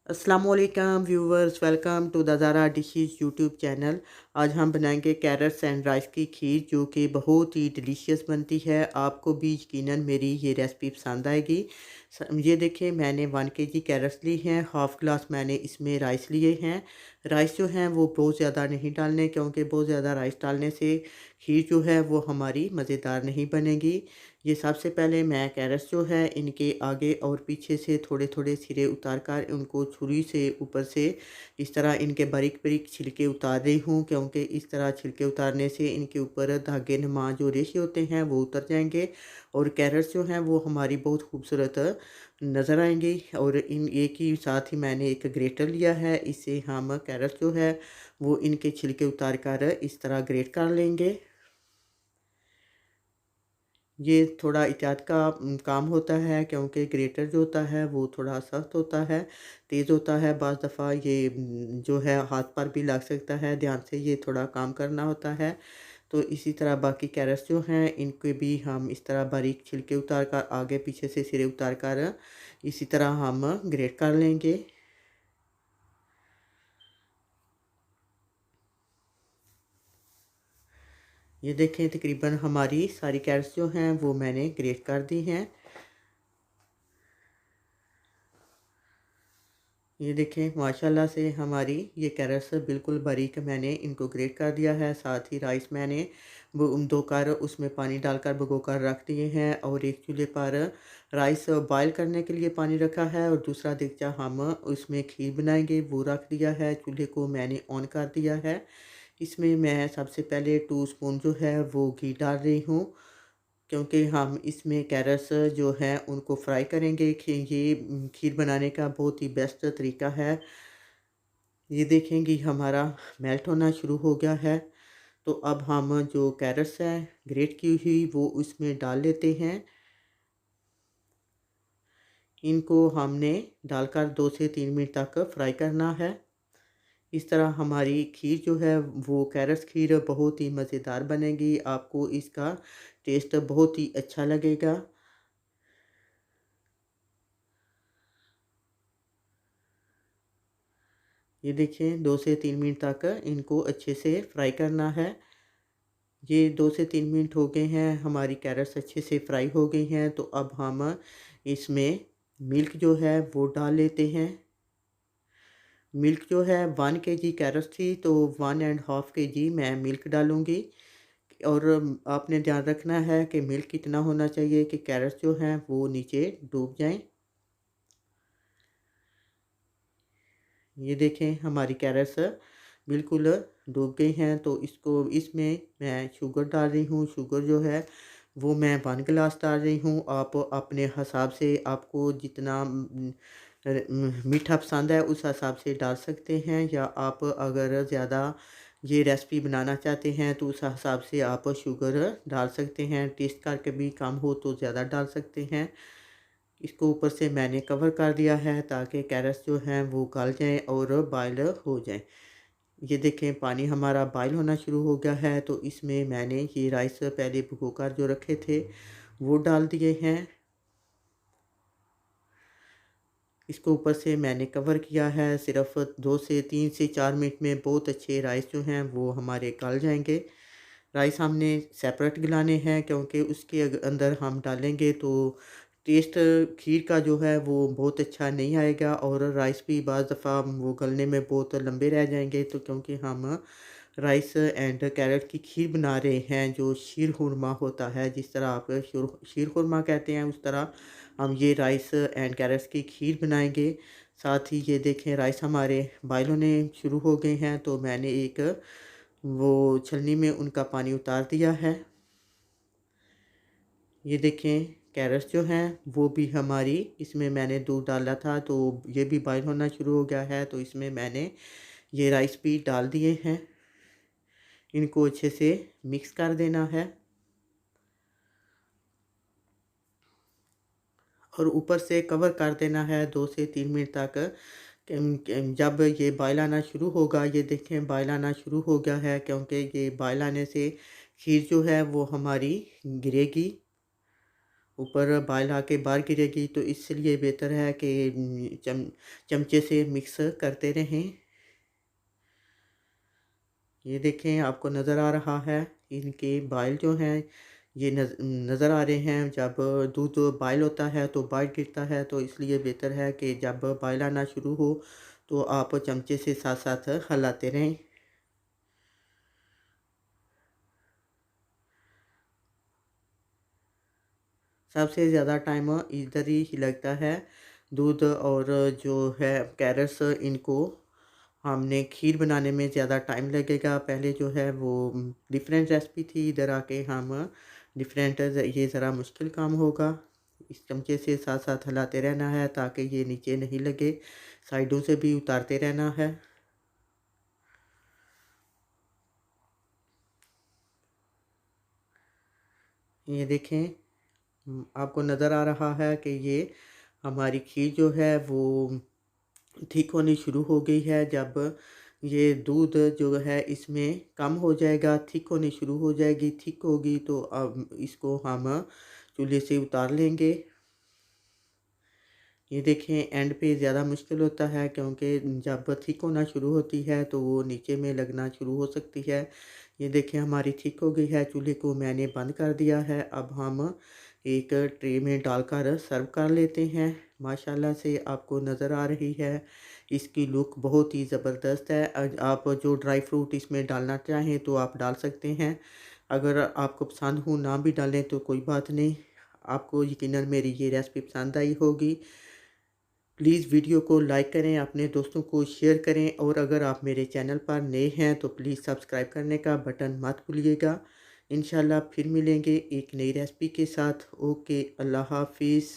अस्सलामुअलैकुम viewers, welcome to the Zara dishes YouTube channel. आज हम बनाएंगे कैरट्स एंड राइस की खीर, जो कि बहुत ही डिलीशियस बनती है। आपको भी यकीनन मेरी ये रेसिपी पसंद आएगी। ये देखें, मैंने 1 kg कैरट्स ली हैं, हाफ़ ग्लास मैंने इसमें राइस लिए हैं। राइस जो हैं वो बहुत ज़्यादा नहीं डालने, क्योंकि बहुत ज़्यादा राइस डालने से खीर जो है वो हमारी मज़ेदार नहीं बनेगी। ये सबसे पहले मैं कैरट्स जो है इनके आगे और पीछे से थोड़े थोड़े सिरे उतार कर उनको छुरी से ऊपर से इस तरह इनके बारीक बारीक छिलके उतार रही हूँ, क्योंकि इस तरह छिलके उतारने से इनके ऊपर धागे नुमा जो रेशे होते हैं वो उतर जाएंगे और कैरट्स जो हैं वो हमारी बहुत खूबसूरत नज़र आएंगी। और इन एक ही साथ ही मैंने एक ग्रेटर लिया है, इससे हम कैरट्स जो है वो इनके छिलके उतार कर इस तरह ग्रेट कर लेंगे। ये थोड़ा एहतियात का काम होता है, क्योंकि ग्रेटर जो होता है वो थोड़ा सख्त होता है, तेज़ होता है। बाज़ दफ़ा ये जो है हाथ पर भी लग सकता है, ध्यान से ये थोड़ा काम करना होता है। तो इसी तरह बाकी कैरेट्स जो हैं इनके भी हम इस तरह बारीक छिलके उतार कर आगे पीछे से सिरे उतार कर इसी तरह हम ग्रेट कर लेंगे। ये देखें, तकरीबन हमारी सारी कैरेट्स जो हैं वो मैंने ग्रेट कर दी हैं। ये देखें, माशाल्लाह से हमारी ये कैरेट्स बिल्कुल बारीक मैंने इनको ग्रेट कर दिया है। साथ ही राइस मैंने धो कर उसमें पानी डालकर भिगो कर रख दिए हैं, और एक चूल्हे पर राइस बॉयल करने के लिए पानी रखा है और दूसरा देगचा हम उसमें खीर बनाएंगे वो रख दिया है। चूल्हे को मैंने ऑन कर दिया है। इसमें मैं सबसे पहले 2 स्पून जो है वो घी डाल रही हूँ, क्योंकि हम इसमें कैरट्स जो हैं उनको फ्राई करेंगे। ये खीर बनाने का बहुत ही बेस्ट तरीका है। ये देखेंगे हमारा मेल्ट होना शुरू हो गया है। तो अब हम जो कैरट्स हैं ग्रेट की हुई वो उसमें डाल लेते हैं। इनको हमने डालकर 2 से 3 मिनट तक फ्राई करना है। इस तरह हमारी खीर जो है वो कैरट्स खीर बहुत ही मज़ेदार बनेगी। आपको इसका टेस्ट बहुत ही अच्छा लगेगा। ये देखिए, 2 से 3 मिनट तक इनको अच्छे से फ्राई करना है। ये 2 से 3 मिनट हो गए हैं, हमारी कैरट्स अच्छे से फ्राई हो गई हैं। तो अब हम इसमें मिल्क जो है वो डाल लेते हैं। मिल्क जो है 1 kg कैरट्स थी तो 1.5 kg मैं मिल्क डालूँगी। और आपने ध्यान रखना है कि मिल्क कितना होना चाहिए कि कैरट्स जो हैं वो नीचे डूब जाएँ। ये देखें, हमारी कैरट्स बिल्कुल डूब गई हैं। तो इसमें मैं शुगर डाल रही हूँ। शुगर जो है वो मैं 1 गिलास डाल रही हूँ। आप अपने हिसाब से आपको जितना मीठा पसंद है उस हिसाब से डाल सकते हैं, या आप अगर ज़्यादा ये रेसिपी बनाना चाहते हैं तो उस हिसाब से आप शुगर डाल सकते हैं। टेस्ट करके भी कम हो तो ज़्यादा डाल सकते हैं। इसको ऊपर से मैंने कवर कर दिया है ताकि कैरट्स जो हैं वो गल जाएँ और बॉयल हो जाएँ। ये देखें, पानी हमारा बॉयल होना शुरू हो गया है। तो इसमें मैंने ये राइस पहले भिगोकर जो रखे थे वो डाल दिए हैं। इसको ऊपर से मैंने कवर किया है। सिर्फ 2 से 3 से 4 मिनट में बहुत अच्छे राइस जो हैं वो हमारे गल जाएंगे। राइस हमने सेपरेट गलाने हैं, क्योंकि उसके अंदर हम डालेंगे तो टेस्ट खीर का जो है वो बहुत अच्छा नहीं आएगा, और राइस भी बाज़ दफ़ा वो गलने में बहुत लंबे रह जाएंगे। तो क्योंकि हम राइस एंड कैरेट की खीर बना रहे हैं, जो शीर खुरमा होता है, जिस तरह आप शीर खुरमा कहते हैं उस तरह हम ये राइस एंड कैरेट्स की खीर बनाएंगे। साथ ही ये देखें, राइस हमारे बॉयल होने शुरू हो गए हैं। तो मैंने एक वो छलनी में उनका पानी उतार दिया है। ये देखें, कैरेट्स जो हैं वो भी हमारी, इसमें मैंने दूध डाला था तो ये भी बॉयल होना शुरू हो गया है। तो इसमें मैंने ये राइस भी डाल दिए हैं। इनको अच्छे से मिक्स कर देना है, और ऊपर से कवर कर देना है 2 से 3 मिनट तक। जब ये बॉयल आना शुरू होगा, ये देखें बॉयल आना शुरू हो गया है, क्योंकि ये बॉयल आने से खीर जो है वो हमारी गिरेगी। ऊपर बाल आके बाहर गिरेगी, तो इसलिए बेहतर है कि चमचे से मिक्स करते रहें। ये देखें, आपको नज़र आ रहा है इनके बाल जो हैं ये नज़र आ रहे हैं। जब दूध बॉयल होता है तो बाहर गिरता है, तो इसलिए बेहतर है कि जब बॉयल आना शुरू हो तो आप चमचे से साथ साथ हिलाते रहें। सबसे ज़्यादा टाइम इधर ही लगता है, दूध और जो है कैरट्स, इनको हमने खीर बनाने में ज़्यादा टाइम लगेगा। पहले जो है वो डिफरेंट रेसिपी थी, इधर आके हम डिफरेंट, ये ज़रा मुश्किल काम होगा। इस चमचे से साथ साथ हिलाते रहना है ताकि ये नीचे नहीं लगे, साइडों से भी उतारते रहना है। ये देखें, आपको नज़र आ रहा है कि ये हमारी खीर जो है वो ठीक होनी शुरू हो गई है। जब ये दूध जो है इसमें कम हो जाएगा, थिक होनी शुरू हो जाएगी, थिक होगी तो अब इसको हम चूल्हे से उतार लेंगे। ये देखें, एंड पे ज़्यादा मुश्किल होता है क्योंकि जब थिक होना शुरू होती है तो वो नीचे में लगना शुरू हो सकती है। ये देखें, हमारी थिक हो गई है, चूल्हे को मैंने बंद कर दिया है। अब हम एक ट्रे में डालकर सर्व कर लेते हैं। माशाल्लाह से आपको नज़र आ रही है, इसकी लुक बहुत ही ज़बरदस्त है। आप जो ड्राई फ्रूट इसमें डालना चाहें तो आप डाल सकते हैं, अगर आपको पसंद हो ना भी डालें तो कोई बात नहीं। आपको यकीनन मेरी ये रेसिपी पसंद आई होगी। प्लीज़ वीडियो को लाइक करें, अपने दोस्तों को शेयर करें, और अगर आप मेरे चैनल पर नए हैं तो प्लीज़ सब्सक्राइब करने का बटन मत भूलिएगा। इंशाल्लाह फिर मिलेंगे एक नई रेसिपी के साथ। ओके, अल्लाह हाफिज़।